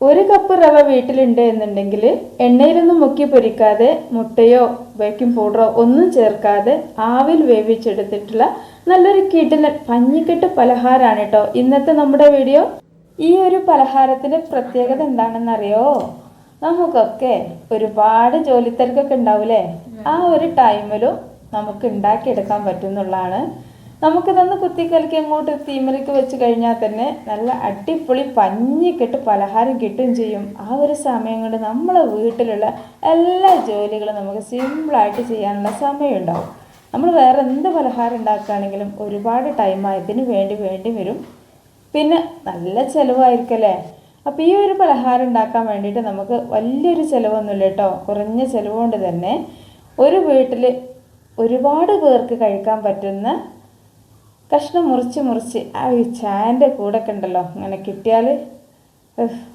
ഒരു കപ്പ് റവ വീട്ടിലുണ്ട് എന്നുണ്ടെങ്കിൽ എണ്ണയിലൊന്നും മുക്കി പൊരിക്കാതെ മുട്ടയോ ബേക്കിംഗ് പൗഡറോ ഒന്നും ചേർക്കാതെ ആവിൽ വേവിച്ചെടുത്തിട്ടുള്ള നല്ലൊരു കിടിലൻ പഞ്ഞിക്കെട്ട് പലഹാരമാണ് കേട്ടോ ഇന്നത്തെ നമ്മുടെ വീഡിയോ. ഈ ഒരു പലഹാരത്തിൻ്റെ പ്രത്യേകത എന്താണെന്നറിയോ? നമുക്കൊക്കെ ഒരുപാട് ജോലി തിരക്കൊക്കെ ഉണ്ടാവില്ലേ, ആ ഒരു ടൈമിലും നമുക്ക് ഉണ്ടാക്കിയെടുക്കാൻ പറ്റുന്നുള്ളതാണ്. നമുക്കിതൊന്ന് കുത്തിക്കലക്കി അങ്ങോട്ട് തീമരയ്ക്ക് വെച്ച് കഴിഞ്ഞാൽ തന്നെ നല്ല അടിപൊളി പഞ്ഞിക്കെട്ട് പലഹാരം കിട്ടുകയും ചെയ്യും. ആ ഒരു സമയം കൊണ്ട് നമ്മളെ വീട്ടിലുള്ള എല്ലാ ജോലികളും നമുക്ക് സിമ്പിളായിട്ട് ചെയ്യാനുള്ള സമയമുണ്ടാവും. നമ്മൾ വേറെ എന്ത് പലഹാരം ഉണ്ടാക്കുകയാണെങ്കിലും ഒരുപാട് ടൈമായതിന് വേണ്ടി വരും, പിന്നെ നല്ല ചിലവായിരിക്കല്ലേ. അപ്പോൾ ഈ ഒരു പലഹാരം ഉണ്ടാക്കാൻ വേണ്ടിയിട്ട് നമുക്ക് വലിയൊരു ചിലവൊന്നുമില്ല കേട്ടോ. കുറഞ്ഞ ചിലവുകൊണ്ട് തന്നെ ഒരു വീട്ടിൽ ഒരുപാട് പേർക്ക് കഴിക്കാൻ പറ്റുന്ന കഷ്ണം മുറിച്ച് ആ ഈ ചായൻ്റെ കൂടൊക്കെ ഉണ്ടല്ലോ അങ്ങനെ കിട്ടിയാൽ,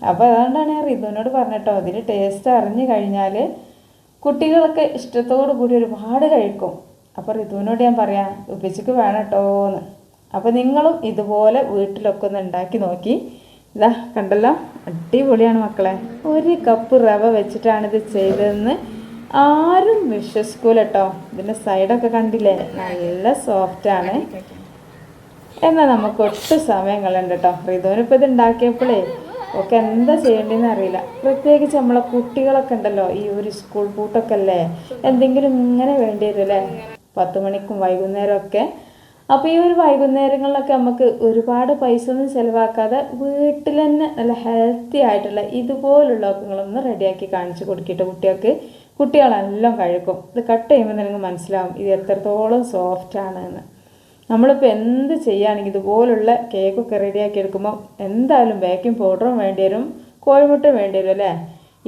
അപ്പോൾ അതുകൊണ്ടാണ് ഞാൻ റിതുവിനോട് പറഞ്ഞിട്ടോ അതിന് ടേസ്റ്റ് അറിഞ്ഞു കഴിഞ്ഞാൽ കുട്ടികളൊക്കെ ഇഷ്ടത്തോടു കൂടി ഒരുപാട് കഴിക്കും. അപ്പോൾ റിതുവിനോട് ഞാൻ പറയാം ഉപ്പച്ചിക്ക് വേണം കേട്ടോന്ന്. അപ്പോൾ നിങ്ങളും ഇതുപോലെ വീട്ടിലൊക്കെ ഒന്ന് ഉണ്ടാക്കി നോക്കി. ഇതാ കണ്ടല്ലോ, അടിപൊളിയാണ് മക്കളെ. ഒരു കപ്പ് റവ വെച്ചിട്ടാണിത് ചെയ്തതെന്ന് ആരും വിശ്വസിക്കൂല കേട്ടോ. ഇതിൻ്റെ സൈഡൊക്കെ കണ്ടില്ലേ, നല്ല സോഫ്റ്റാണ്. എന്നാൽ നമുക്ക് ഒട്ടും സമയം കളയണ്ട കേട്ടോ. റിതുവിനിപ്പോൾ ഇത് ഉണ്ടാക്കിയപ്പോഴേ ഒക്കെ എന്താ ചെയ്യേണ്ടതെന്ന് അറിയില്ല. പ്രത്യേകിച്ച് നമ്മളെ കുട്ടികളൊക്കെ ഉണ്ടല്ലോ, ഈ ഒരു സ്കൂൾ പൂട്ടൊക്കെ അല്ലേ, എന്തെങ്കിലും ഇങ്ങനെ വേണ്ടി വരും അല്ലേ, 10 മണിക്കും വൈകുന്നേരമൊക്കെ. അപ്പോൾ ഈ ഒരു വൈകുന്നേരങ്ങളിലൊക്കെ നമുക്ക് ഒരുപാട് പൈസ ഒന്നും ചിലവാക്കാതെ വീട്ടിൽ തന്നെ നല്ല ഹെൽത്തി ആയിട്ടുള്ള ഇതുപോലുള്ള നിങ്ങളൊന്ന് റെഡിയാക്കി കാണിച്ച് കൊടുക്കിയിട്ട് കുട്ടികളെല്ലാം കഴിക്കും. ഇത് കട്ട് ചെയ്യുമ്പോൾ നിങ്ങൾക്ക് മനസ്സിലാവും ഇത് എത്രത്തോളം സോഫ്റ്റാണ് എന്ന്. നമ്മളിപ്പോൾ എന്ത് ചെയ്യുകയാണെങ്കിൽ ഇതുപോലുള്ള കേക്കൊക്കെ റെഡിയാക്കി എടുക്കുമ്പോൾ എന്തായാലും ബേക്കിംഗ് പൗഡറും വേണ്ടി വരും, കോഴിമുട്ട വേണ്ടി വരും അല്ലേ.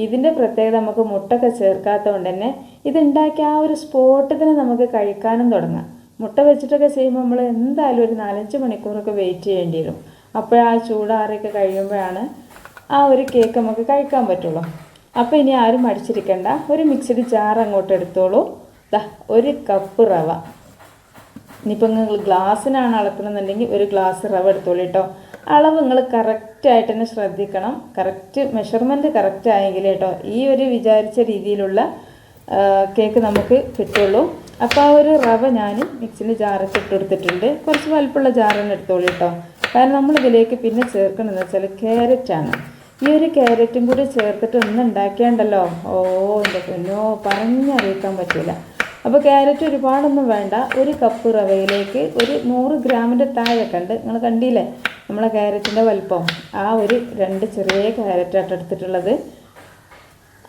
ഇതിൻ്റെ പ്രത്യേകത നമുക്ക് മുട്ടൊക്കെ ചേർക്കാത്തത് കൊണ്ട് തന്നെ ഇതുണ്ടാക്കി ആ ഒരു സ്പോട്ടിൽ തന്നെ നമുക്ക് കഴിക്കാനും തുടങ്ങാം. മുട്ട വെച്ചിട്ടൊക്കെ ചെയ്യുമ്പോൾ നമ്മൾ എന്തായാലും ഒരു 4-5 മണിക്കൂറൊക്കെ വെയിറ്റ് ചെയ്യേണ്ടി വരും. അപ്പോൾ ആ ചൂടാറിയൊക്കെ കഴിയുമ്പോഴാണ് ആ ഒരു കേക്ക് നമുക്ക് കഴിക്കാൻ പറ്റുള്ളൂ. അപ്പോൾ ഇനി ആരും മടിച്ചിരിക്കണ്ട, ഒരു മിക്സിഡ് ജാർ അങ്ങോട്ട് എടുത്തോളൂ. ഒരു കപ്പ് റവ, ഇനിയിപ്പോൾ നിങ്ങൾ ഗ്ലാസ്സിനാണ് അളക്കണമെന്നുണ്ടെങ്കിൽ ഒരു ഗ്ലാസ് റവ എടുത്തോളൂ കേട്ടോ. അളവ് നിങ്ങൾ കറക്റ്റായിട്ട് തന്നെ ശ്രദ്ധിക്കണം. കറക്റ്റ് മെഷർമെൻറ്റ് കറക്റ്റ് ആയെങ്കിൽ കേട്ടോ ഈ ഒരു വിചാരിച്ച രീതിയിലുള്ള കേക്ക് നമുക്ക് കിട്ടുള്ളൂ. അപ്പോൾ ആ ഒരു റവ ഞാൻ മിക്സിൻ്റെ ജാറൊക്കെ ഇട്ടെടുത്തിട്ടുണ്ട്. കുറച്ച് വലുപ്പമുള്ള ജാർ തന്നെ എടുത്തോളൂ കേട്ടോ. കാരണം നമ്മളിതിലേക്ക് പിന്നെ ചേർക്കണമെന്ന് വെച്ചാൽ ക്യാരറ്റാണ്. ഈ ഒരു ക്യാരറ്റും കൂടി ചേർത്തിട്ട് ഒന്ന് ഉണ്ടാക്കിയാണ്ടല്ലോ, എൻ്റെ പൊന്നോ പറഞ്ഞറിയിക്കാൻ പറ്റില്ല. അപ്പോൾ ക്യാരറ്റ് ഒരുപാടൊന്നും വേണ്ട. ഒരു കപ്പ് റവയിലേക്ക് ഒരു 100 ഗ്രാമിൻ്റെ താഴെയൊക്കെ ഉണ്ട്. നിങ്ങൾ കണ്ടില്ലേ നമ്മളെ ക്യാരറ്റിൻ്റെ വലുപ്പം. ആ ഒരു 2 ചെറിയ ക്യാരറ്റായിട്ട് എടുത്തിട്ടുള്ളത്.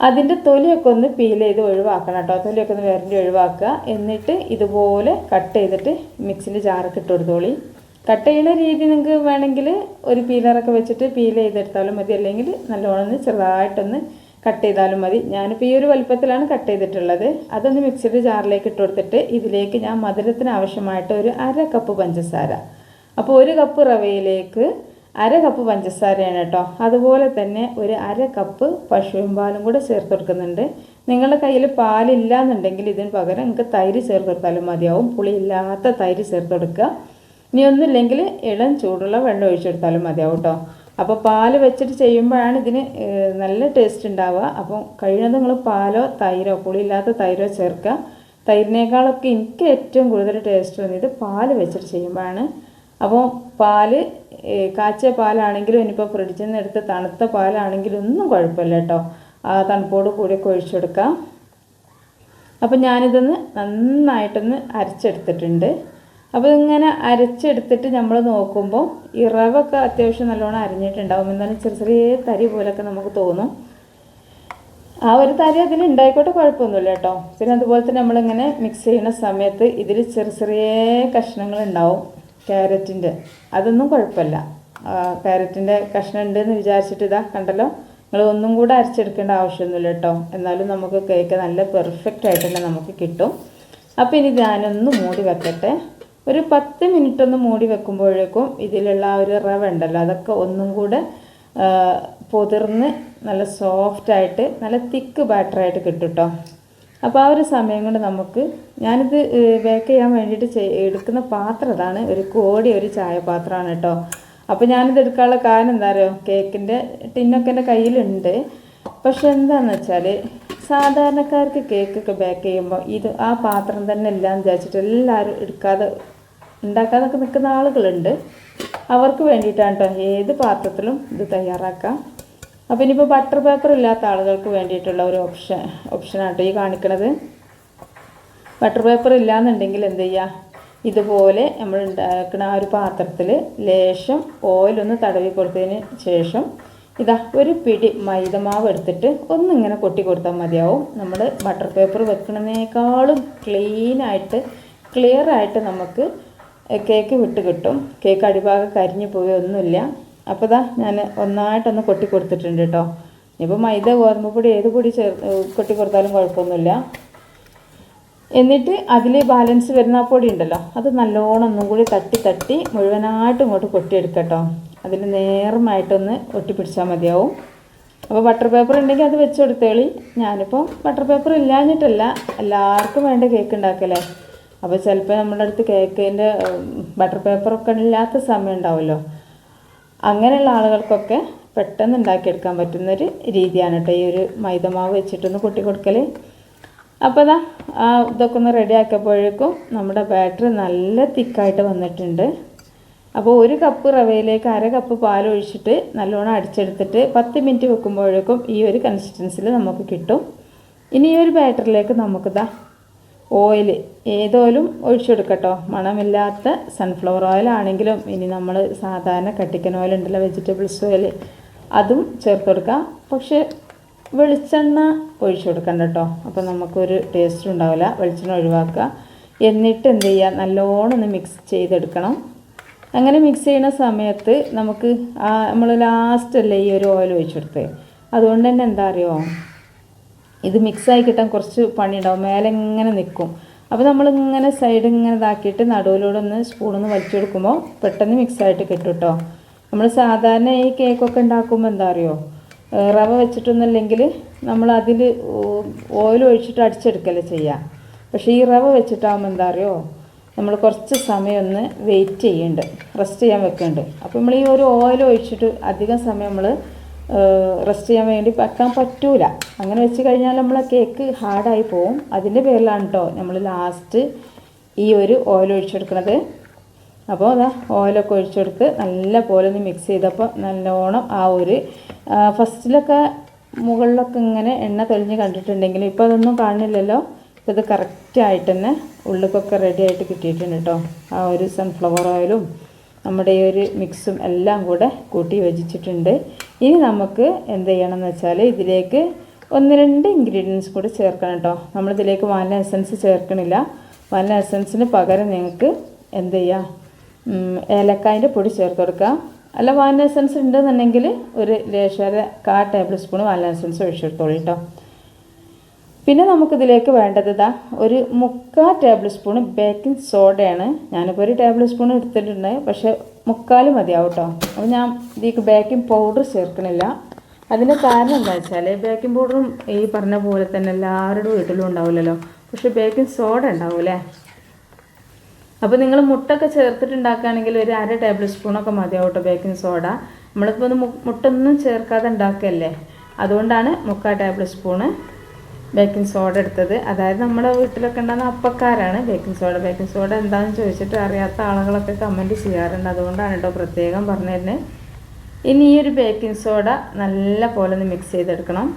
അതിൻ്റെ തൊലിയൊക്കെ ഒന്ന് പീൽ ചെയ്ത് ഒഴിവാക്കണം കേട്ടോ. തൊലിയൊക്കെ ഒന്ന് വരണ്ടി ഒഴിവാക്കുക. എന്നിട്ട് ഇതുപോലെ കട്ട് ചെയ്തിട്ട് മിക്സിൻ്റെ ജാറൊക്കെ ഇട്ട് കൊടുത്തോളി. കട്ട് ചെയ്യുന്ന രീതി നിങ്ങൾക്ക് വേണമെങ്കിൽ ഒരു പീലറൊക്കെ വെച്ചിട്ട് പീൽ ചെയ്തെടുത്താലും മതി, അല്ലെങ്കിൽ നല്ലോണം ചെറുതായിട്ടൊന്ന് കട്ട് ചെയ്താലും മതി. ഞാനിപ്പോൾ ഈ ഒരു വലുപ്പത്തിലാണ് കട്ട് ചെയ്തിട്ടുള്ളത്. അതൊന്ന് മിക്സിയുടെ ജാറിലേക്ക് ഇട്ട് കൊടുത്തിട്ട് ഇതിലേക്ക് ഞാൻ മധുരത്തിന് ആവശ്യമായിട്ട് ഒരു 1/2 കപ്പ് പഞ്ചസാര. അപ്പോൾ 1 കപ്പ് റവയിലേക്ക് 1/2 കപ്പ് പഞ്ചസാരയാണ് കേട്ടോ. അതുപോലെ തന്നെ ഒരു 1/2 കപ്പ് പശുവിൻ പാലും കൂടെ ചേർത്ത് കൊടുക്കുന്നുണ്ട്. നിങ്ങളുടെ കയ്യിൽ പാലില്ല എന്നുണ്ടെങ്കിൽ ഇതിന് പകരം നിങ്ങൾക്ക് തൈര് ചേർത്ത് കൊടുത്താലും മതിയാവും. പുളിയില്ലാത്ത തൈര് ചേർത്ത് കൊടുക്കുക. ഇനി ഒന്നുമില്ലെങ്കിൽ ഇളം ചൂടുള്ള വെള്ളം ഒഴിച്ചെടുത്താലും മതിയാവും കേട്ടോ. അപ്പോൾ പാല് വെച്ചിട്ട് ചെയ്യുമ്പോഴാണ് ഇതിന് നല്ല ടേസ്റ്റ് ഉണ്ടാവുക. അപ്പം കഴിയുന്നത് നിങ്ങൾ പാലോ തൈരോ പുളിയില്ലാത്ത തൈരോ ചേർക്കുക. തൈരിനേക്കാളൊക്കെ എനിക്ക് ഏറ്റവും കൂടുതൽ ടേസ്റ്റ് തോന്നിയത് പാല് വെച്ചിട്ട് ചെയ്യുമ്പോഴാണ്. അപ്പോൾ പാല് കാച്ചിയ പാലാണെങ്കിലും ഇനിയിപ്പോൾ ഫ്രിഡ്ജിൽ നിന്ന് എടുത്ത് തണുത്ത പാലാണെങ്കിലും ഒന്നും കുഴപ്പമില്ല കേട്ടോ. ആ തണുപ്പോട് കൂടിയൊക്കെ ഒഴിച്ചെടുക്കാം. അപ്പോൾ ഞാനിതൊന്ന് നന്നായിട്ടൊന്ന് അരച്ചെടുത്തിട്ടുണ്ട്. അപ്പോൾ ഇങ്ങനെ അരച്ചെടുത്തിട്ട് നമ്മൾ നോക്കുമ്പോൾ ഈ റവൊക്കെ അത്യാവശ്യം നല്ലോണം അരിഞ്ഞിട്ടുണ്ടാവും. എന്നാലും ചെറിയ തരി പോലൊക്കെ നമുക്ക് തോന്നും. ആ ഒരു തരി അതിൽ ഉണ്ടായിക്കോട്ടെ, കുഴപ്പമൊന്നുമില്ല കേട്ടോ. പിന്നെ അതുപോലെ തന്നെ നമ്മളിങ്ങനെ മിക്സ് ചെയ്യുന്ന സമയത്ത് ഇതിൽ ചെറിയ കഷ്ണങ്ങളുണ്ടാവും ക്യാരറ്റിൻ്റെ. അതൊന്നും കുഴപ്പമില്ല. ക്യാരറ്റിൻ്റെ കഷ്ണം ഉണ്ടെന്ന് വിചാരിച്ചിട്ട് ഇതാ കണ്ടല്ലോ, നിങ്ങൾ ഒന്നും കൂടെ അരച്ചെടുക്കേണ്ട ആവശ്യമൊന്നുമില്ല കേട്ടോ. എന്നാലും നമുക്ക് കേക്ക് നല്ല പെർഫെക്റ്റ് ആയിട്ട് തന്നെ നമുക്ക് കിട്ടും. അപ്പോൾ ഇനി ഞാനൊന്ന് മൂടി വെക്കട്ടെ. ഒരു 10 മിനിറ്റ് ഒന്ന് മൂടി വെക്കുമ്പോഴേക്കും ഇതിലുള്ള ആ ഒരു റവ ഉണ്ടല്ലോ അതൊക്കെ ഒന്നും കൂടെ പൊതിർന്ന് നല്ല സോഫ്റ്റായിട്ട് നല്ല തിക്ക് ബാറ്ററായിട്ട് കിട്ടും കേട്ടോ. അപ്പോൾ ആ ഒരു സമയം കൊണ്ട് നമുക്ക് ഞാനിത് ബേക്ക് ചെയ്യാൻ വേണ്ടിയിട്ട് എടുക്കുന്ന പാത്രം ഇതാണ്. ഒരു ചായ പാത്രമാണ് കേട്ടോ. അപ്പോൾ ഞാനിത് എടുക്കാനുള്ള കാരണം എന്താ അറിയോ, കേക്കിൻ്റെ ടിന്നൊക്കെ എൻ്റെ കയ്യിലുണ്ട്. പക്ഷെ എന്താണെന്ന് വെച്ചാൽ സാധാരണക്കാർക്ക് കേക്കൊക്കെ ബേക്ക് ചെയ്യുമ്പോൾ ആ പാത്രം തന്നെ എല്ലാം വിചാരിച്ചിട്ട് എല്ലാവരും ഉണ്ടാക്കാതൊക്കെ നിൽക്കുന്ന ആളുകളുണ്ട്. അവർക്ക് വേണ്ടിയിട്ടാണ് കേട്ടോ ഏത് പാത്രത്തിലും ഇത് തയ്യാറാക്കാം. അപ്പോൾ ഇനിയിപ്പോൾ ബട്ടർ പേപ്പർ ഇല്ലാത്ത ആളുകൾക്ക് വേണ്ടിയിട്ടുള്ള ഒരു ഓപ്ഷനാട്ടോ ഈ കാണിക്കണത്. ബട്ടർ പേപ്പർ ഇല്ലയെന്നുണ്ടെങ്കിൽ എന്ത് ചെയ്യുക, ഇതുപോലെ നമ്മൾ ഉണ്ടാക്കുന്ന ആ ഒരു പാത്രത്തിൽ ലേശം ഓയിലൊന്ന് തടവി കൊടുത്തതിന് ശേഷം ഒരു പിടി മൈദമാവ് എടുത്തിട്ട് ഒന്നിങ്ങനെ കൊട്ടി കൊടുത്താൽ മതിയാവും. നമ്മൾ ബട്ടർ പേപ്പർ വെക്കുന്നതിനേക്കാളും ക്ലിയർ ആയിട്ട് നമുക്ക് കേക്ക് വിട്ട് കിട്ടും. കേക്ക് അടിഭാഗം കരിഞ്ഞു പോവുകയൊന്നുമില്ല. അപ്പോൾ ഞാൻ ഒന്നായിട്ടൊന്ന് കൊട്ടി കൊടുത്തിട്ടുണ്ട് കേട്ടോ. ഇപ്പോൾ മൈദ ഗോതമ്പ് പൊടി ഏത് പൊടി കൊട്ടി കൊടുത്താലും കുഴപ്പമൊന്നുമില്ല. എന്നിട്ട് അതിൽ ബാലൻസ് വരുന്ന ആ പൊടി ഉണ്ടല്ലോ, അത് നല്ലോണം ഒന്നും കൂടി തട്ടി മുഴുവനായിട്ട് ഇങ്ങോട്ട് കൊട്ടിയെടുക്കട്ടോ. അതിൽ നേർമായിട്ടൊന്ന് ഒട്ടിപ്പിടിച്ചാൽ മതിയാവും. അപ്പോൾ ബട്ടർ പേപ്പർ ഉണ്ടെങ്കിൽ അത് വെച്ച് കൊടുത്തേളി. ഞാനിപ്പോൾ ബട്ടർ പേപ്പർ ഇല്ലാഞ്ഞിട്ടല്ല, എല്ലാവർക്കും വേണ്ട കേക്ക് ഉണ്ടാക്കല്ലേ. അപ്പോൾ ചിലപ്പോൾ നമ്മുടെ അടുത്ത് കേക്കിൻ്റെ ബട്ടർ പേപ്പറൊക്കെ ഇല്ലാത്ത സമയം ഉണ്ടാവുമല്ലോ. അങ്ങനെയുള്ള ആളുകൾക്കൊക്കെ പെട്ടെന്ന് ഉണ്ടാക്കിയെടുക്കാൻ പറ്റുന്നൊരു രീതിയാണ് കേട്ടോ ഈ ഒരു മൈദമാവ് വെച്ചിട്ടൊന്ന് കൊട്ടി കൊടുക്കൽ. അപ്പോൾ ഇതൊക്കെ ഒന്ന് റെഡി ആക്കിയപ്പോഴേക്കും നമ്മുടെ ബാറ്ററി നല്ല തിക്കായിട്ട് വന്നിട്ടുണ്ട്. അപ്പോൾ 1 കപ്പ് റവയിലേക്ക് 1/2 കപ്പ് പാൽ ഒഴിച്ചിട്ട് നല്ലോണം അടിച്ചെടുത്തിട്ട് 10 മിനിറ്റ് വെക്കുമ്പോഴേക്കും ഈ ഒരു കൺസിസ്റ്റൻസിൽ നമുക്ക് കിട്ടും. ഇനി ഈ ഒരു ബാറ്ററിലേക്ക് നമുക്ക് ഓയിൽ, ഏതോയിലും ഒഴിച്ചെടുക്കട്ടോ. മണമില്ലാത്ത സൺഫ്ലവർ ഓയിൽ ആണെങ്കിലും, ഇനി നമ്മൾ സാധാരണ കട്ടിക്കൻ ഓയിൽ ഉണ്ടല്ലോ, വെജിറ്റബിൾസ് ഓയിൽ, അതും ചേർത്ത് കൊടുക്കാം. പക്ഷേ വെളിച്ചെണ്ണ ഒഴിച്ചു കൊടുക്കണ്ട കേട്ടോ, അപ്പോൾ നമുക്കൊരു ടേസ്റ്റ് ഉണ്ടാവില്ല. വെളിച്ചെണ്ണ ഒഴിവാക്കുക. എന്നിട്ട് എന്ത് ചെയ്യുക, നല്ലോണം ഒന്ന് മിക്സ് ചെയ്തെടുക്കണം. അങ്ങനെ മിക്സ് ചെയ്യുന്ന സമയത്ത് നമുക്ക് നമ്മൾ ലാസ്റ്റല്ലേ ഈ ഒരു ഓയിൽ ഒഴിച്ചു കൊടുത്തത്, അതുകൊണ്ട് തന്നെ എന്താ അറിയുമോ, ഇത് മിക്സായി കിട്ടാൻ കുറച്ച് പണിയുണ്ടാവും. മേലെ ഇങ്ങനെ നിൽക്കും. അപ്പോൾ നമ്മളിങ്ങനെ സൈഡ് ഇങ്ങനെ ഇതാക്കിയിട്ട് നടുവിലൂടെ ഒന്ന് സ്പൂണൊന്ന് വലിച്ചു കൊടുക്കുമ്പോൾ പെട്ടെന്ന് മിക്സായിട്ട് കിട്ടും കേട്ടോ. നമ്മൾ സാധാരണ ഈ കേക്കൊക്കെ ഉണ്ടാക്കുമ്പോൾ എന്താ അറിയോ, റവ വെച്ചിട്ടൊന്നുമില്ലെങ്കിൽ നമ്മൾ അതിൽ ഓയിൽ ഒഴിച്ചിട്ട് അടിച്ചെടുക്കല്ലേ ചെയ്യുക. പക്ഷേ ഈ റവ വെച്ചിട്ടാകുമ്പോൾ എന്താ അറിയോ, നമ്മൾ കുറച്ച് സമയം ഒന്ന് വെയിറ്റ് ചെയ്യുന്നുണ്ട്, റെസ്റ്റ് ചെയ്യാൻ വെക്കുന്നുണ്ട്. അപ്പോൾ നമ്മൾ ഈ ഒരു ഓയിൽ ഒഴിച്ചിട്ട് അധികം സമയം നമ്മൾ റെസ്റ്റ് ചെയ്യാൻ വേണ്ടി വെക്കാൻ പറ്റൂല. അങ്ങനെ വെച്ച് കഴിഞ്ഞാൽ നമ്മളെ കേക്ക് ഹാർഡായി പോവും. അതിൻ്റെ പേരിലാണ് കേട്ടോ നമ്മൾ ലാസ്റ്റ് ഈ ഒരു ഓയിൽ ഒഴിച്ചെടുക്കുന്നത്. അപ്പോൾ ഓയിലൊക്കെ ഒഴിച്ചെടുത്ത് നല്ല പോലെ ഒന്ന് മിക്സ് ചെയ്തപ്പോൾ നല്ലോണം ആ ഒരു ഫസ്റ്റിലൊക്കെ മുകളിലൊക്കെ ഇങ്ങനെ എണ്ണ തെളിഞ്ഞ് കണ്ടിട്ടുണ്ടെങ്കിൽ ഇപ്പോൾ അതൊന്നും കാണില്ലല്ലോ. ഇപ്പോൾ ഇത് കറക്റ്റായിട്ട് തന്നെ ഉള്ളിലൊക്കെ റെഡി ആയിട്ട് കിട്ടിയിട്ടുണ്ട് കേട്ടോ. ആ ഒരു സൺഫ്ലവർ ഓയിലും നമ്മുടെ ഈ ഒരു മിക്സും എല്ലാം കൂടെ കൂട്ടി യോജിച്ചിട്ടുണ്ട്. ഇനി നമുക്ക് എന്ത് ചെയ്യണമെന്ന് വെച്ചാൽ ഇതിലേക്ക് 1-2 ഇൻഗ്രീഡിയൻസ് കൂടി ചേർക്കണം കേട്ടോ. നമ്മളിതിലേക്ക് വാനില എസൻസ് ചേർക്കണില്ല. വാനില എസൻസിന് പകരം നിങ്ങൾക്ക് എന്ത് ചെയ്യുക, ഏലക്കായൻ്റെ പൊടി ചേർത്ത് കൊടുക്കുക. അല്ല വാനില എസൻസ് ഉണ്ടെന്നുണ്ടെങ്കിൽ ഒരു ലേശം 1/4 ടേബിൾ സ്പൂൺ വാനില എസൻസ് ഒഴിച്ചെടുത്തോളൂ കേട്ടോ. പിന്നെ നമുക്കിതിലേക്ക് വേണ്ടത് ഒരു 3/4 ടേബിൾ സ്പൂൺ ബേക്കിംഗ് സോഡയാണ്. ഞാനിപ്പോൾ 1 ടേബിൾ സ്പൂൺ എടുത്തിട്ടുണ്ട്, പക്ഷേ 3/4 മതിയാവും കേട്ടോ. അപ്പോൾ ഞാൻ ഇതിലേക്ക് ബേക്കിംഗ് പൗഡർ ചേർക്കണില്ല. അതിന് കാരണം എന്താ വെച്ചാൽ ബേക്കിംഗ് പൗഡറും ഈ പറഞ്ഞ പോലെ തന്നെ എല്ലാവരുടെ വീട്ടിലും ഉണ്ടാവില്ലല്ലോ, പക്ഷേ ബേക്കിംഗ് സോഡ ഉണ്ടാവൂലേ. അപ്പോൾ നിങ്ങൾ മുട്ടൊക്കെ ചേർത്തിട്ടുണ്ടാക്കുകയാണെങ്കിൽ ഒരു 1/2 ടേബിൾ സ്പൂണൊക്കെ മതിയാവും കേട്ടോ ബേക്കിംഗ് സോഡ. നമ്മളിപ്പോൾ മുട്ടൊന്നും ചേർക്കാതെ ഉണ്ടാക്കുകയല്ലേ, അതുകൊണ്ടാണ് 3/4 ടേബിൾ സ്പൂണ് ബേക്കിംഗ് സോഡ എടുത്തത്. അതായത് നമ്മുടെ വീട്ടിലൊക്കെ ഉണ്ടാകുന്ന അപ്പക്കാരാണ് ബേക്കിംഗ് സോഡ. ബേക്കിംഗ് സോഡ എന്താണെന്ന് ചോദിച്ചിട്ട് അറിയാത്ത ആളുകളൊക്കെ കമൻറ്റ് ചെയ്യാറുണ്ട്, അതുകൊണ്ടാണ് കേട്ടോ പ്രത്യേകം പറഞ്ഞിരുന്നത്. ഇനി ഈ ഒരു ബേക്കിംഗ് സോഡ നല്ല പോലെ ഒന്ന് മിക്സ് ചെയ്തെടുക്കണം.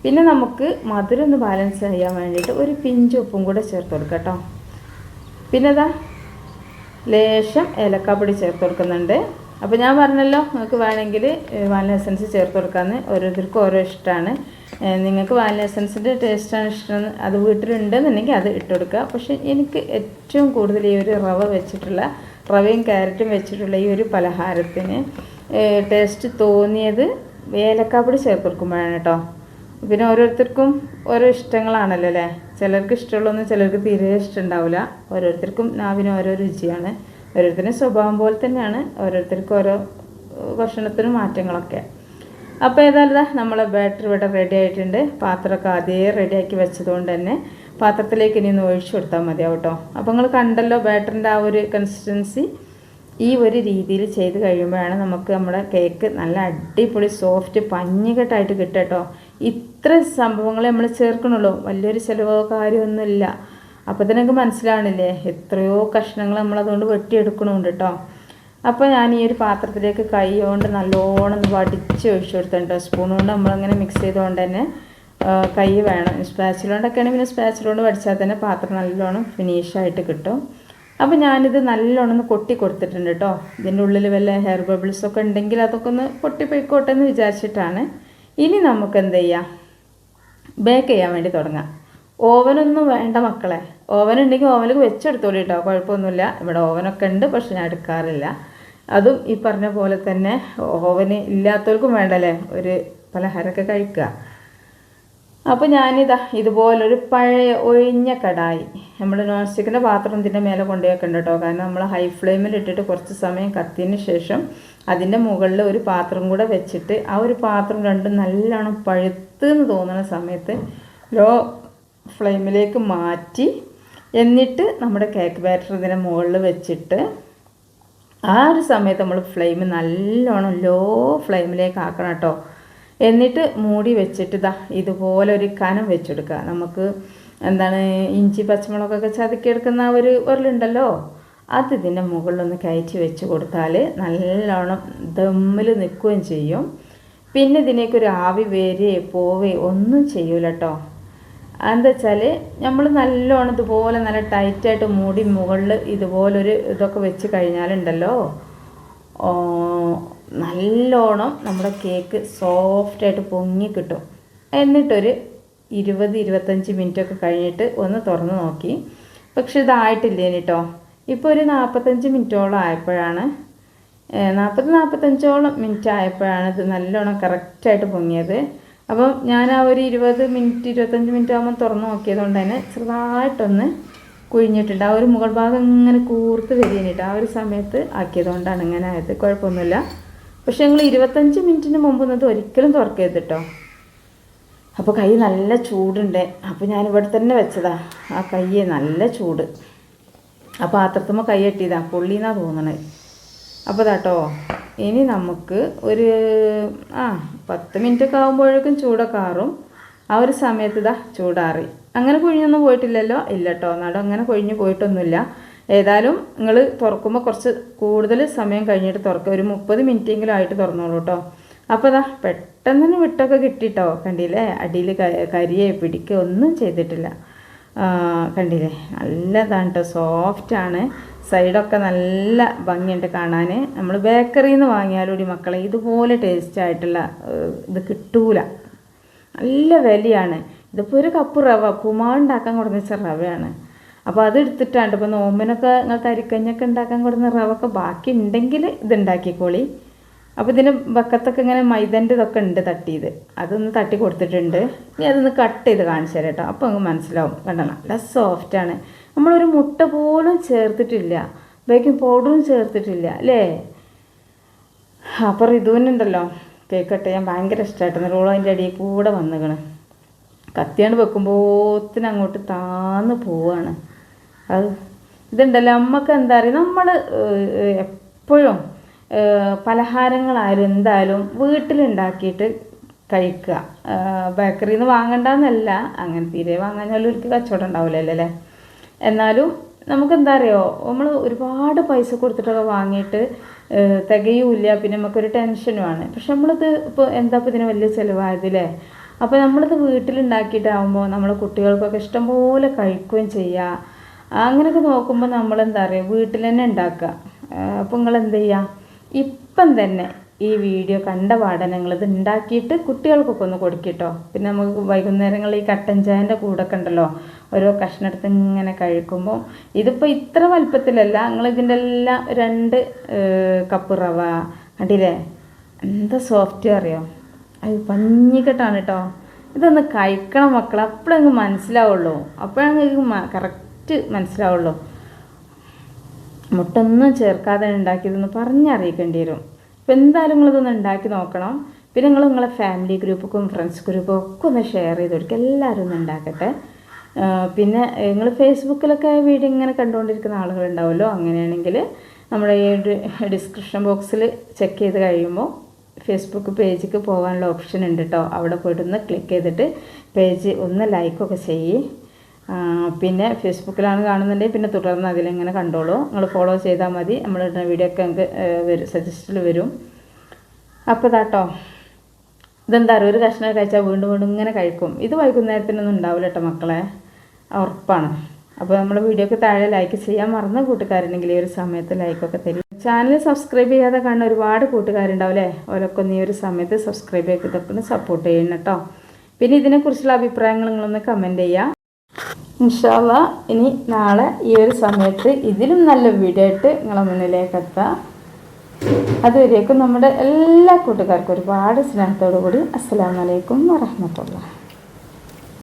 പിന്നെ നമുക്ക് മധുരം ഒന്ന് ബാലൻസ് ചെയ്യാൻ വേണ്ടിയിട്ട് ഒരു പിഞ്ച് ഉപ്പും കൂടെ ചേർത്ത് കൊടുക്കാം കേട്ടോ. പിന്നെ ലേശം ഏലക്കാപ്പൊടി ചേർത്ത് കൊടുക്കുന്നുണ്ട്. അപ്പോൾ ഞാൻ പറഞ്ഞല്ലോ, നിങ്ങൾക്ക് വേണമെങ്കിൽ വാനില എസൻസ് ചേർത്ത് കൊടുക്കാമെന്ന്. ഓരോരുത്തർക്കും ഓരോ ഇഷ്ടമാണ്. നിങ്ങൾക്ക് വാനില എസൻസിൻ്റെ ടേസ്റ്റാണ് ഇഷ്ടം, അത് വീട്ടിലുണ്ടെന്നുണ്ടെങ്കിൽ അത് ഇട്ട് കൊടുക്കുക. പക്ഷേ എനിക്ക് ഏറ്റവും കൂടുതൽ ഈ ഒരു റവയും ക്യാരറ്റും വെച്ചിട്ടുള്ള ഈ ഒരു പലഹാരത്തിന് ടേസ്റ്റ് തോന്നിയത് ഏലക്കാപ്പൊടി ചേർത്ത് കൊടുക്കുമ്പോഴാണ് കേട്ടോ. പിന്നെ ഓരോരുത്തർക്കും ഓരോ ഇഷ്ടങ്ങളാണല്ലോ അല്ലേ. ചിലർക്ക് ഇഷ്ടമുള്ളതൊന്നും ചിലർക്ക് തീരെ ഇഷ്ടമുണ്ടാവില്ല. ഓരോരുത്തർക്കും നാവിന് ഓരോ രുചിയാണ്. ഓരോരുത്തരുടെ സ്വഭാവം പോലെ തന്നെയാണ് ഓരോരുത്തർക്കും ഓരോ ഭക്ഷണത്തിനും മാറ്റങ്ങളൊക്കെ. അപ്പോൾ ഏതായാലും നമ്മളെ ബാറ്റർ ഇവിടെ റെഡി ആയിട്ടുണ്ട്. പാത്രമൊക്കെ ആദ്യമേ റെഡിയാക്കി വെച്ചതുകൊണ്ട് തന്നെ പാത്രത്തിലേക്ക് ഇനി ഒന്ന് ഒഴിച്ചു കൊടുത്താൽ മതിയാവും കേട്ടോ. അപ്പോൾ നിങ്ങൾ കണ്ടല്ലോ ബാറ്ററിൻ്റെ ആ ഒരു കൺസിസ്റ്റൻസി. ഈ ഒരു രീതിയിൽ ചെയ്ത് കഴിയുമ്പോഴാണ് നമുക്ക് നമ്മുടെ കേക്ക് നല്ല അടിപൊളി സോഫ്റ്റ് പഞ്ഞിക്കെട്ടായിട്ട് കിട്ടുക കേട്ടോ. ഇത്ര സംഭവങ്ങൾ നമ്മൾ ചേർക്കണുള്ളൂ, വലിയൊരു ചിലവോ കാര്യമൊന്നുമില്ല. അപ്പോൾ ഇതിനൊക്കെ മനസ്സിലാവണില്ലേ എത്രയോ കഷ്ണങ്ങൾ നമ്മളതുകൊണ്ട് വെട്ടിയെടുക്കണമുണ്ട് കേട്ടോ. അപ്പോൾ ഞാൻ ഈ ഒരു പാത്രത്തിലേക്ക് കൈ കൊണ്ട് നല്ലോണം വടിച്ച് ഒഴിച്ചു കൊടുത്തിട്ടുണ്ട്. സ്പൂൺ കൊണ്ട് നമ്മളിങ്ങനെ മിക്സ് ചെയ്തുകൊണ്ട് തന്നെ കൈ വേണം. സ്പാച്ചില കൊണ്ടൊക്കെയാണെങ്കിൽ പിന്നെ സ്പാച്ചില കൊണ്ട് വടിച്ചാൽ തന്നെ പാത്രം നല്ലോണം ഫിനിഷായിട്ട് കിട്ടും. അപ്പോൾ ഞാനിത് നല്ലോണം ഒന്ന് കൊട്ടി കൊടുത്തിട്ടുണ്ട് കേട്ടോ. ഇതിൻ്റെ ഉള്ളിൽ വല്ല ഹെയർ ബബിൾസൊക്കെ ഉണ്ടെങ്കിൽ അതൊക്കെ ഒന്ന് പൊട്ടിപ്പോയിക്കോട്ടെ എന്ന് വിചാരിച്ചിട്ടാണ്. ഇനി നമുക്ക് എന്ത് ചെയ്യാം, ബേക്ക് ചെയ്യാൻ വേണ്ടി തുടങ്ങാം. ഓവനൊന്നും വേണ്ട മക്കളെ. ഓവൻ ഉണ്ടെങ്കിൽ ഓവനിലേക്ക് വെച്ചെടുത്തോളൂ കേട്ടോ, കുഴപ്പമൊന്നുമില്ല. ഇവിടെ ഓവനൊക്കെ ഉണ്ട്, പക്ഷെ ഞാൻ എടുക്കാറില്ല. അതും ഈ പറഞ്ഞ പോലെ തന്നെ ഓവന് ഇല്ലാത്തവർക്കും വേണ്ടല്ലേ ഒരു പലഹാരമൊക്കെ കഴിക്കുക. അപ്പോൾ ഞാനിതാ ഇതുപോലൊരു പഴയ ഒഴിഞ്ഞ കടായി, നമ്മൾ നോൺ സ്റ്റിക്കിൻ്റെ പാത്രം ഇതിൻ്റെ മേലെ കൊണ്ടുപോയിട്ടുണ്ട് കേട്ടോ. കാരണം നമ്മൾ ഹൈ ഫ്ലെയിമിൽ ഇട്ടിട്ട് കുറച്ച് സമയം കത്തിയതിന് ശേഷം അതിൻ്റെ മുകളിൽ ഒരു പാത്രം കൂടെ വെച്ചിട്ട് ആ ഒരു പാത്രം രണ്ടും നല്ലോണം പഴുത്തെന്ന് തോന്നുന്ന സമയത്ത് ലോ ഫ്ലെയിമിലേക്ക് മാറ്റി, എന്നിട്ട് നമ്മുടെ കേക്ക് ബാറ്റർ ഇതിൻ്റെ മുകളിൽ വെച്ചിട്ട് ആ ഒരു സമയത്ത് നമ്മൾ ഫ്ലെയിം നല്ലോണം ലോ ഫ്ലെയിമിലേക്ക് ആക്കണം കേട്ടോ. എന്നിട്ട് മൂടി വെച്ചിട്ട് ഇതുപോലെ ഒരു കനം വെച്ചെടുക്കുക. നമുക്ക് എന്താണ് ഇഞ്ചി പച്ചമുളകൊക്കെ ചതുക്കിയെടുക്കുന്ന ആ ഒരു ഉരുളുണ്ടല്ലോ, അത് ഇതിൻ്റെ മുകളിലൊന്ന് കയറ്റി വെച്ച് കൊടുത്താൽ നല്ലോണം ദമ്മിൽ നിൽക്കുകയും ചെയ്യും. പിന്നെ ഇതിനേക്കൊരു ആവി വരികയോ പോവുകയോ ഒന്നും ചെയ്യൂല കേട്ടോ. എന്താ വെച്ചാൽ നമ്മൾ നല്ലോണം ഇതുപോലെ നല്ല ടൈറ്റായിട്ട് മൂടി മുകളിൽ ഇതുപോലൊരു ഇതൊക്കെ വെച്ച് കഴിഞ്ഞാലുണ്ടല്ലോ നല്ലോണം നമ്മുടെ കേക്ക് സോഫ്റ്റായിട്ട് പൊങ്ങി കിട്ടും. എന്നിട്ടൊരു 20-25 മിനിറ്റൊക്കെ കഴിഞ്ഞിട്ട് ഒന്ന് തുറന്ന് നോക്കി. പക്ഷെ ഇതായിട്ടില്ലേനി കേട്ടോ. ഇപ്പോൾ ഒരു 45 മിനിറ്റോളം ആയപ്പോഴാണ് 40-45 മിനിറ്റ് ആയപ്പോഴാണ് ഇത് നല്ലോണം കറക്റ്റായിട്ട് പൊങ്ങിയത്. അപ്പം ഞാൻ ആ ഒരു 20-25 മിനിറ്റ് ആകുമ്പോൾ തുറന്ന് നോക്കിയത് കൊണ്ട് തന്നെ ചെറുതായിട്ടൊന്ന് കുഴിഞ്ഞിട്ടുണ്ട്. ആ ഒരു മുകൾ ഭാഗം ഇങ്ങനെ കൂർത്ത് വരികയായിട്ട് ആ ഒരു സമയത്ത് ആക്കിയത് കൊണ്ടാണ് ഇങ്ങനെ ആയത്. കുഴപ്പമൊന്നുമില്ല. പക്ഷെ ഞങ്ങൾ 25 മിനിറ്റിന് മുമ്പ് ഇത് ഒരിക്കലും തുറക്കരുത് കേട്ടോ. അപ്പോൾ കൈ നല്ല ചൂടുണ്ട്. അപ്പോൾ ഞാൻ ഇവിടെ തന്നെ വെച്ചതാ. ആ കൈ നല്ല ചൂട്. ആ പാത്രത്തുമ്പോൾ കൈ കെട്ടിയതാ, പൊള്ളിന്നാണ് തോന്നണത്. അപ്പോൾ കേട്ടോ ഇനി നമുക്ക് ഒരു 10 മിനിറ്റൊക്കെ ആകുമ്പോഴേക്കും ചൂടൊക്കെ ആറും. ആ ഒരു സമയത്ത് ചൂടാറി. അങ്ങനെ കുഴിഞ്ഞൊന്നും പോയിട്ടില്ലല്ലോ? ഇല്ല കേട്ടോ, നടം അങ്ങനെ കൊഴിഞ്ഞ് പോയിട്ടൊന്നുമില്ല. ഏതായാലും നിങ്ങൾ തുറക്കുമ്പോൾ കുറച്ച് കൂടുതൽ സമയം കഴിഞ്ഞിട്ട് തുറക്കുക. ഒരു 30 മിനിറ്റെങ്കിലും ആയിട്ട് തുറന്നോളൂ കേട്ടോ. അപ്പോൾ പെട്ടെന്ന് തന്നെ വിട്ടൊക്കെ കിട്ടിട്ടോ. കണ്ടില്ലേ, അടിയിൽ കരിയെ പിടിക്കുക ഒന്നും ചെയ്തിട്ടില്ല. കണ്ടില്ലേ, നല്ലതാണ് കേട്ടോ, സോഫ്റ്റാണ്. സൈഡൊക്കെ നല്ല ഭംഗിയുണ്ട് കാണാൻ. നമ്മൾ ബേക്കറിയിൽ നിന്ന് വാങ്ങിയാലൂടി മക്കളെ ഇതുപോലെ ടേസ്റ്റായിട്ടുള്ള ഇത് കിട്ടൂല. നല്ല വിലയാണ്. ഇതിപ്പോൾ ഒരു കപ്പ് റവ കുമാണ്ടാക്കാൻ കൊടുക്കുന്ന വെച്ച റവയാണ്. അപ്പോൾ അത് എടുത്തിട്ടാണ് ഇപ്പോൾ നോമ്പിനൊക്കെ നിങ്ങൾ തരിക്കഞ്ഞൊക്കെ ഉണ്ടാക്കാൻ കൊടുക്കുന്ന റവൊക്കെ ബാക്കി ഉണ്ടെങ്കിൽ ഇതുണ്ടാക്കിക്കോളി. അപ്പോൾ ഇതിന് ബക്കത്തൊക്കെ ഇങ്ങനെ മൈദൻ്റെ ഇതൊക്കെ ഉണ്ട് തട്ടിയത്, അതൊന്ന് തട്ടി കൊടുത്തിട്ടുണ്ട്. ഇനി അതൊന്ന് കട്ട് ചെയ്ത് കാണിച്ചു തരാം കേട്ടോ. അപ്പോൾ അങ്ങ് മനസ്സിലാവും. കണ്ടോ, നല്ല സോഫ്റ്റാണ്. നമ്മളൊരു മുട്ട പോലും ചേർത്തിട്ടില്ല, ബേക്കിംഗ് പൗഡറും ചേർത്തിട്ടില്ല അല്ലേ. അപ്പോൾ ഋതുവിനുണ്ടല്ലോ കേക്ക് കട്ട് ചെയ്യാൻ ഭയങ്കര ഇഷ്ടമായിട്ടാണ്. റോളോ അതിൻ്റെ അടിയിൽ കൂടെ വന്നിക്കണ്. കത്തിയാണ് വെക്കുമ്പോഴത്തിന് അങ്ങോട്ട് താന്ന് പോവാണ്. അത് ഇതുണ്ടല്ലോ നമുക്ക് എന്താ പറയുക, നമ്മൾ എപ്പോഴും പലഹാരങ്ങളായാലും എന്തായാലും വീട്ടിലുണ്ടാക്കിയിട്ട് കഴിക്കുക. ബേക്കറിയിൽ നിന്ന് വാങ്ങണ്ടെന്നല്ല, അങ്ങനെ തീരെ വാങ്ങാഞ്ഞാലും ഒരിക്കൽ കച്ചവടം ഉണ്ടാവില്ലല്ലോ അല്ലേ. എന്നാലും നമുക്കെന്താ അറിയോ, നമ്മൾ ഒരുപാട് പൈസ കൊടുത്തിട്ടൊക്കെ വാങ്ങിയിട്ട് തികയൂല്ല. പിന്നെ നമുക്കൊരു ടെൻഷനുമാണ്. പക്ഷെ നമ്മളിത് ഇപ്പോൾ എന്താ ഇപ്പോൾ ഇതിന് വലിയ ചിലവായതില്ലേ. അപ്പോൾ നമ്മളിത് വീട്ടിലുണ്ടാക്കിയിട്ടാകുമ്പോൾ നമ്മളെ കുട്ടികൾക്കൊക്കെ ഇഷ്ടംപോലെ കഴിക്കുകയും ചെയ്യുക. അങ്ങനെയൊക്കെ നോക്കുമ്പോൾ നമ്മളെന്താ പറയുക, വീട്ടിൽ തന്നെ ഉണ്ടാക്കുക. അപ്പോൾ നിങ്ങളെന്ത് ചെയ്യുക, ഇപ്പം തന്നെ ഈ വീഡിയോ കണ്ട പാടെ നിങ്ങളിത് ഉണ്ടാക്കിയിട്ട് കുട്ടികൾക്കൊക്കെ ഒന്ന് കൊടുക്കിട്ടോ. പിന്നെ നമുക്ക് വൈകുന്നേരങ്ങളിൽ ഈ കട്ടൻ ചായൻ്റെ കൂടൊക്കെ ഉണ്ടല്ലോ, ഓരോ കഷ്ണെടുത്ത് ഇങ്ങനെ കഴിക്കുമ്പോൾ ഇതിപ്പോൾ ഇത്ര വലുപ്പത്തിലല്ല, നിങ്ങളിതിൻ്റെ എല്ലാം 2 കപ്പ് റവ കണ്ടില്ലേ, എന്താ സോഫ്റ്റ് അറിയോ. അത് പഞ്ഞിക്കെട്ടാണ് കേട്ടോ. ഇതൊന്ന് കഴിക്കണം മക്കൾ, അപ്പോഴങ്ങ് മനസ്സിലാവുള്ളൂ. അപ്പോഴങ്ങ് കറക്റ്റ് മനസ്സിലാവുള്ളൂ. മുട്ടൊന്നും ചേർക്കാതെ ഉണ്ടാക്കിയതെന്ന് പറഞ്ഞറിയിക്കേണ്ടി വരും. അപ്പോൾ എന്തായാലും നിങ്ങളിതൊന്ന് ഉണ്ടാക്കി നോക്കണം. പിന്നെ നിങ്ങളെ ഫാമിലി ഗ്രൂപ്പും ഫ്രണ്ട്സ് ഗ്രൂപ്പും ഒക്കെ ഒന്ന് ഷെയർ ചെയ്ത് കൊടുക്കുക. എല്ലാവരും ഒന്ന് ഉണ്ടാക്കട്ടെ. പിന്നെ നിങ്ങൾ ഫേസ്ബുക്കിലൊക്കെ വീഡിയോ ഇങ്ങനെ കണ്ടുകൊണ്ടിരിക്കുന്ന ആളുകളുണ്ടാവുമല്ലോ, അങ്ങനെയാണെങ്കിൽ നമ്മുടെ ഈ ഒരു ഡിസ്ക്രിപ്ഷൻ ബോക്സിൽ ചെക്ക് ചെയ്ത് കഴിയുമ്പോൾ ഫേസ്ബുക്ക് പേജിലേക്ക് പോകാനുള്ള ഓപ്ഷൻ ഉണ്ട് കേട്ടോ. അവിടെ പോയിട്ടൊന്ന് ക്ലിക്ക് ചെയ്തിട്ട് പേജ് ഒന്ന് ലൈക്കൊക്കെ ചെയ്യ്. പിന്നെ ഫേസ്ബുക്കിലാണ് കാണുന്നുണ്ടെങ്കിൽ പിന്നെ തുടർന്ന് അതിലിങ്ങനെ കണ്ടോളൂ. നിങ്ങൾ ഫോളോ ചെയ്താൽ മതി. നമ്മളിടുന്ന വീഡിയോ ഒക്കെ നമുക്ക് സജസ്റ്റിൽ വരും. അപ്പോൾ ഇതാട്ടോ, ഇതെന്താ അറിയോ, ഒരു കഷ്ണം കഴിച്ചാൽ വീണ്ടും വീണ്ടും ഇങ്ങനെ കഴിക്കും. ഇത് വൈകുന്നേരത്തിനൊന്നും ഉണ്ടാവില്ല കേട്ടോ മക്കളെ, ഉറപ്പാണ്. അപ്പോൾ നമ്മുടെ വീഡിയോക്ക് താഴെ ലൈക്ക് ചെയ്യാൻ മറന്ന കൂട്ടുകാരുണ്ടെങ്കിൽ ഈ ഒരു സമയത്ത് ലൈക്കൊക്കെ തരും. ചാനൽ സബ്സ്ക്രൈബ് ചെയ്യാതെ കാണുന്ന ഒരുപാട് കൂട്ടുകാരുണ്ടാവില്ലേ, ഓരൊക്കെ ഈ ഒരു സമയത്ത് സബ്സ്ക്രൈബ് ചെയ്തൊക്കെ സപ്പോർട്ട് ചെയ്യണം കേട്ടോ. പിന്നെ ഇതിനെക്കുറിച്ചുള്ള അഭിപ്രായങ്ങൾ നിങ്ങളൊന്ന് കമൻറ്റ് ചെയ്യുക. ഇൻഷാ അല്ലാഹ് ഇനി നാളെ ഈ ഒരു സമയത്ത് ഇതിലും നല്ല വീഡിയോ ആയിട്ട് നിങ്ങളെ മുന്നിലേക്ക് എത്താം. അതുവരേക്കും നമ്മുടെ എല്ലാ കൂട്ടുകാർക്കും ഒരുപാട് സ്നേഹത്തോടു കൂടി അസ്സലാമു അലൈക്കും വറഹ്മത്തുള്ളാഹി.